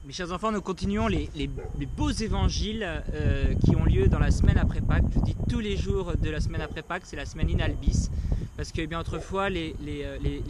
Mes chers enfants, nous continuons les beaux évangiles qui ont lieu dans la semaine après Pâques. Je dis tous les jours de la semaine après Pâques, c'est la semaine in albis. Parce que bien autrefois, les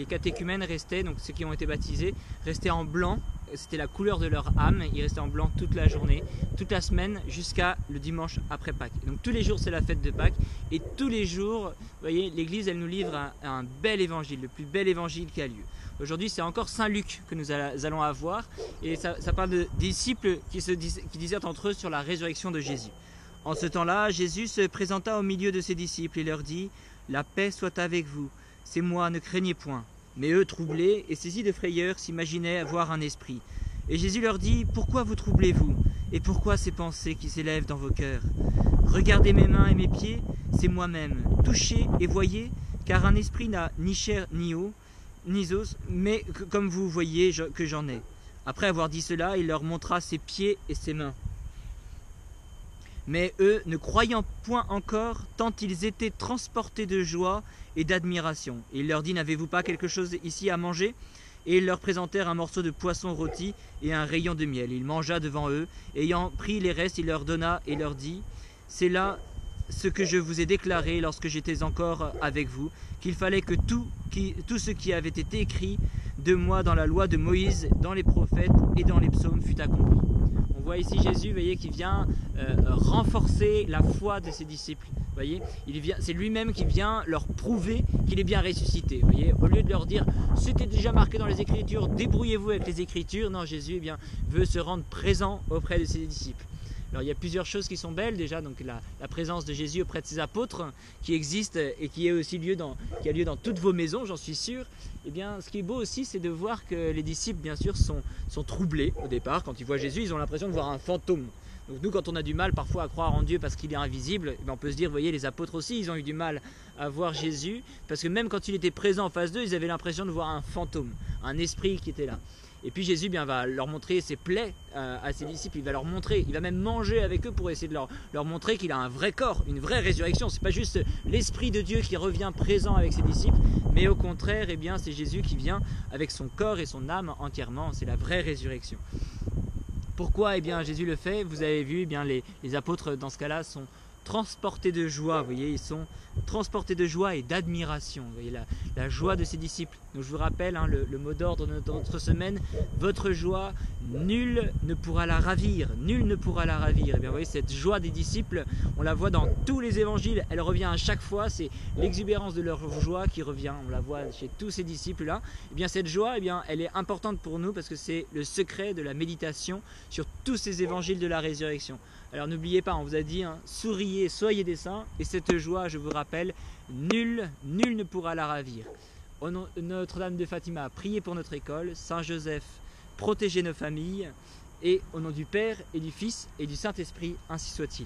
catéchumènes restaient, donc ceux qui ont été baptisés, restaient en blanc. C'était la couleur de leur âme. Ils restaient en blanc toute la journée, toute la semaine, jusqu'à le dimanche après Pâques. Donc tous les jours, c'est la fête de Pâques. Et tous les jours, vous voyez, l'Église, elle nous livre un bel évangile, le plus bel évangile qui a lieu. Aujourd'hui, c'est encore Saint Luc que nous allons avoir. Et ça parle de disciples qui dissertent entre eux sur la résurrection de Jésus. En ce temps-là, Jésus se présenta au milieu de ses disciples et leur dit « La paix soit avec vous, c'est moi, ne craignez point ». Mais eux, troublés et saisis de frayeur, s'imaginaient avoir un esprit. Et Jésus leur dit « Pourquoi vous troublez-vous? Et pourquoi ces pensées qui s'élèvent dans vos cœurs? Regardez mes mains et mes pieds, c'est moi-même. Touchez et voyez, car un esprit n'a ni chair ni os, mais comme vous voyez que j'en ai. » Après avoir dit cela, il leur montra ses pieds et ses mains. Mais eux, ne croyant point encore, tant ils étaient transportés de joie et d'admiration. Et il leur dit, n'avez-vous pas quelque chose ici à manger? Et ils leur présentèrent un morceau de poisson rôti et un rayon de miel. Il mangea devant eux, ayant pris les restes, il leur donna et leur dit, c'est là ce que je vous ai déclaré lorsque j'étais encore avec vous, qu'il fallait que tout ce qui avait été écrit de moi dans la loi de Moïse, dans les prophètes et dans les psaumes fût accompli. On voit ici Jésus, vous voyez, qui vient renforcer la foi de ses disciples. Vous voyez, c'est lui-même qui vient leur prouver qu'il est bien ressuscité. Vous voyez, au lieu de leur dire c'était déjà marqué dans les Écritures, débrouillez-vous avec les Écritures. Non, Jésus veut se rendre présent auprès de ses disciples. Alors il y a plusieurs choses qui sont belles déjà, donc la présence de Jésus auprès de ses apôtres qui existe et qui a lieu dans toutes vos maisons, j'en suis sûr. Et bien ce qui est beau aussi, c'est de voir que les disciples bien sûr sont troublés au départ. Quand ils voient Jésus, ils ont l'impression de voir un fantôme. Donc nous, quand on a du mal parfois à croire en Dieu parce qu'il est invisible, on peut se dire, vous voyez, les apôtres aussi, ils ont eu du mal à voir Jésus, parce que même quand il était présent en face d'eux, ils avaient l'impression de voir un fantôme, un esprit qui était là. Et puis Jésus va leur montrer ses plaies à ses disciples, il va leur montrer, il va même manger avec eux pour essayer de leur montrer qu'il a un vrai corps, une vraie résurrection. C'est pas juste l'Esprit de Dieu qui revient présent avec ses disciples, mais au contraire, c'est Jésus qui vient avec son corps et son âme entièrement, c'est la vraie résurrection. Pourquoi Jésus le fait? Vous avez vu, les apôtres dans ce cas-là sont transportés de joie, vous voyez, ils sont transportés de joie et d'admiration, vous voyez, la joie de ses disciples. Donc je vous rappelle le mot d'ordre de notre semaine, votre joie, nul ne pourra la ravir, nul ne pourra la ravir. Et bien vous voyez, cette joie des disciples, on la voit dans tous les évangiles, elle revient à chaque fois, c'est l'exubérance de leur joie qui revient, on la voit chez tous ces disciples-là. Et bien cette joie, elle est importante pour nous parce que c'est le secret de la méditation sur tous ces évangiles de la résurrection. Alors n'oubliez pas, on vous a dit, souriez, soyez des saints, et cette joie, je vous rappelle, nul ne pourra la ravir. Notre-Dame de Fatima, priez pour notre école. Saint Joseph, protégez nos familles. Et au nom du Père et du Fils et du Saint-Esprit, ainsi soit-il.